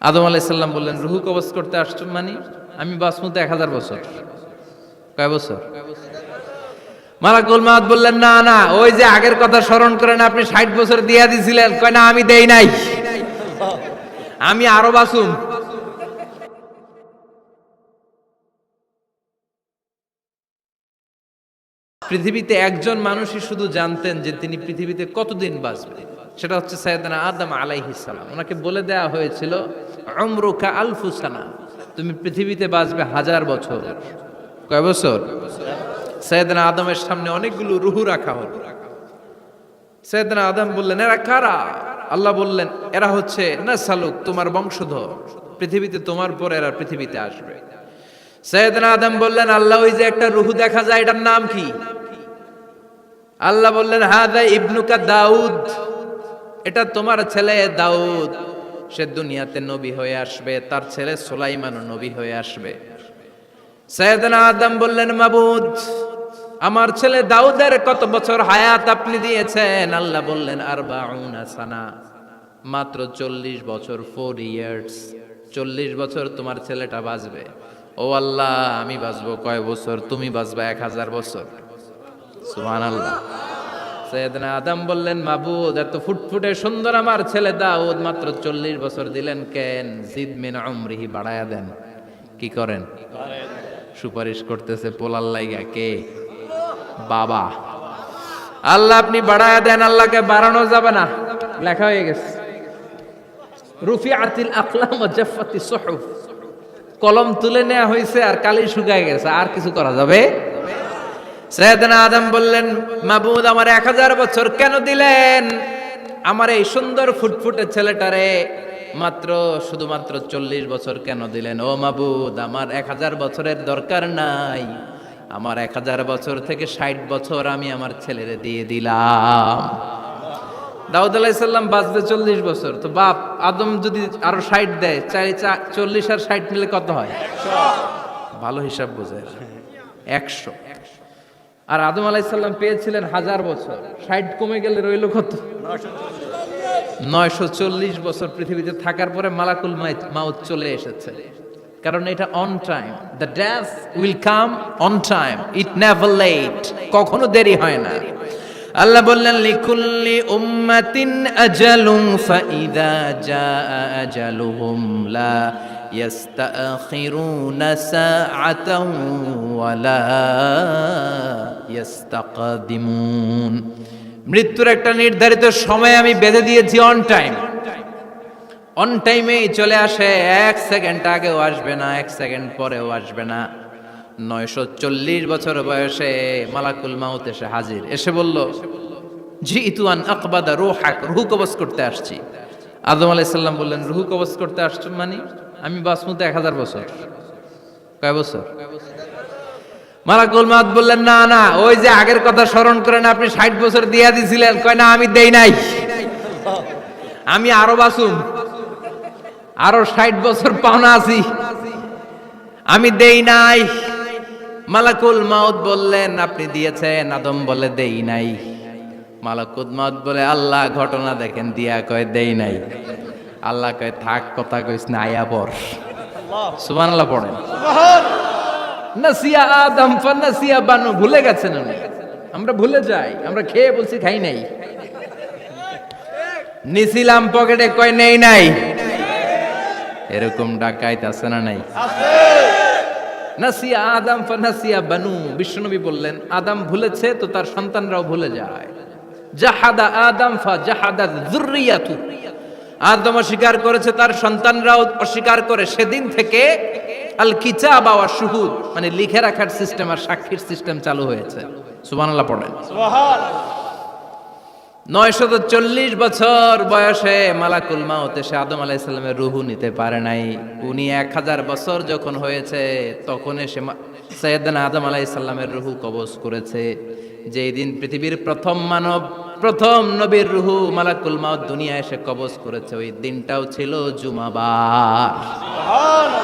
আদম আলাইহিস সালাম বললেন, রুহু কবজ করতে আসছেন মানে? আমি বাঁচবো তো 1000 বছর। কয় বছর? মালাকুল মাউত বললেন, না না, ওই যে আগের কথা স্মরণ করেন, আপনি 60 বছর দিয়া দিছিলেন। কয় না, আমি দেই নাই, আমি আরো বাঁচুম। পৃথিবীতে একজন মানুষই শুধু জানতেন যে তিনি পৃথিবীতে কতদিন বাঁচবেন, সেটা হচ্ছে সাইয়েদনা আদম আলাইহিস সালাম। ওনাকে বলে দেয়া হয়েছিল, উমরুকা আলফু সানা, তুমি পৃথিবীতে বাঁচবে 1000 বছর। কয় বছর? সাইয়েদনা আদমের সামনে অনেকগুলো রুহু রাখা হলো। সাইয়েদনা আদম বললেন, এরা কারা? আল্লাহ বললেন, এরা হচ্ছে নাসালুক, তোমার বংশধর, পৃথিবীতে তোমার পর এরা পৃথিবীতে আসবে। সাইয়েদনা আদম বললেন, আল্লাহ, ওই যে একটা রুহু দেখা যায়, এটার নাম কি? আল্লাহ বললেন, হাদা ইবনুকা দাউদ, এটা তোমার ছেলে দাউদ, সে দুনিয়াতে নবী হয়ে আসবে, তার ছেলে সুলাইমানও নবী হয়ে আসবে। সাইয়েদনা আদম বললেন, মাবুদ, আমার ছেলে দাউদের কত বছর হায়াত আপনি দিয়েছেন? আল্লাহ বললেন, 40 সানা, মাত্র 40 বছর, 4 ইয়ার্স, 40 বছর তোমার ছেলেটা বাঁচবে। ও আল্লাহ, আমি বাঁচবো কয় বছর? তুমি বাঁচবা 1000 বছর। সুবহানাল্লাহ। সাইয়েদনা আদম বললেন, মাবুদ, এত ফুটফুটে সুন্দর আমার ছেলে দাউদ, মাত্র 40 বছর দিলেন কেন? জিদ মিন উমরিহি, বাড়ায়া দেন। কি করেন? সুপারিশ করতেছে পোলার লাইগা। কে? বাবা। আল্লাহ, আপনি বাড়ায়া দেন। আল্লাহকে বাড়ানো যাবে না, লেখা হয়ে গেছে। রুফিআতিল আকলাম ওয়া জাফফাতিস সুহুফ, কলম তুলে নেওয়া হয়েছে আর কালি শুকায় গেছে, আর কিছু করা যাবে? সাইয়েদনা আদম বললেন, মাবুদ, আমার 1000 বছর কেন দিলেন? আমার এই সুন্দর ফুটফুটে ছেলেটারে মাত্র শুধুমাত্র 40 বছর কেন দিলেন? ও মাবুদ, আমার 1000 বছরের দরকার নাই, আমার 1000 বছর থেকে 60 বছর আমি আমার ছেলেরে দিয়ে দিলাম। দাউদ আলাইহিস সালাম বাঁচবে 40 বছর, তো বাপ আদম যদি আরো 60 দেয়, 40 আর 60 মিলে কত হয়? 100। ভালো হিসাব বোঝে, 100। আর আদম আলাইহিস সালাম পেয়েছিলেন 1000 বছর, 60 কমে গেলে রইল কত? 940 বছর পৃথিবীতে থাকার পরে মালাকুল মাউত চলে এসেছে। কারণ এটা on time, the death will come on time, it never late, কখনো দেরি হয় না। আল্লাহ বললেন, লিকুল্লি উম্মাতিন আজালুন ফাইদা জাআ আজালুহুম লা ইয়াস্তাখিরুনা সাআতান ওয়ালা ইয়াস্তাকদিমুন। মৃত্যুর একটা নির্ধারিত সময় আমি বেঁধে দিয়েছি, অন টাইম। অন টাইমেই চলে আসে, 1 সেকেন্ড আগেও আসবে না, 1 সেকেন্ড পরেও আসবে না। 940 বছর বয়সে মালাকুল মাউত এসে হাজির, এসে বলল, জিতু আন আকবাদা রূহাক, রূহ কবজ করতে আসছি। আদম আলাইহিস সালাম বললেন, রূহ কবজ করতে আসছেন মানে? আমি বাঁচবো তো 1000 বছর। কয় বছর? মালাকুল মাউত বললেন, না না, ওই যে আগের কথা স্মরণ করেন, আপনি 60 বছর দিয়া দিছিলেন। কয় না, আমি দেই নাই, আমি আরো বাঁচুম, আরো 60 বছর পাওনা আছি, আমি দেই নাই। মালাকুল মাউত বললেন, আপনি দিয়েছেন? আদম বলে, দেই নাই। মালাকুল মাউত বলে, আল্লাহ, ঘটনা দেখেন। দিয়া কয়, দেই নাই। আল্লাহ কয়, থাক, কথা কইস না, আয়া পর। সুবহানাল্লাহ পড়েন। নাসিয়া আদম ফানাসিয়া বানু, ভুলে গেছেন উনি। আমরা ভুলে যাই, আমরা খেয়ে বলছি খাই নাই, নিছিলাম পকেটে, কয় নেই নাই। এরকম ডাকাইত আছে না নাই? নাসিয়া আদম ফানাসিয়া বানু, বিশ্বনবী বললেন, আদম ভুলেছে তো তার সন্তানরাও ভুলে যায়। জাহাদা আদম ফা জাহাদা যুররিয়াতু, আদম অস্বীকার করেছে, তার সন্তানরাও অস্বীকার করে। সেদিন থেকে আল কিতাব ওয়া শুহুদ, মানে লিখে রাখার সিস্টেম আর সাক্ষীর সিস্টেম চালু হয়েছে। সুবহানাল্লাহ পড়েন। সুবহানাল্লাহ। 940 বছর বয়সে মালাকুল মাউত এসে আদম আলাইহিস সালামের রূহ নিতে পারে নাই। উনি 1000 বছর যখন হয়েছে তখন এসে সাইয়েদনা আদম আলাইহিস সালামের রূহ কবজ করেছে। যেই দিন পৃথিবীর প্রথম মানব, প্রথম নবীর রূহ মালাকুল মাউত দুনিয়ায় এসে কবজ করেছে, ওই দিনটাও ছিল জুমাবার। সুবহানাল্লাহ।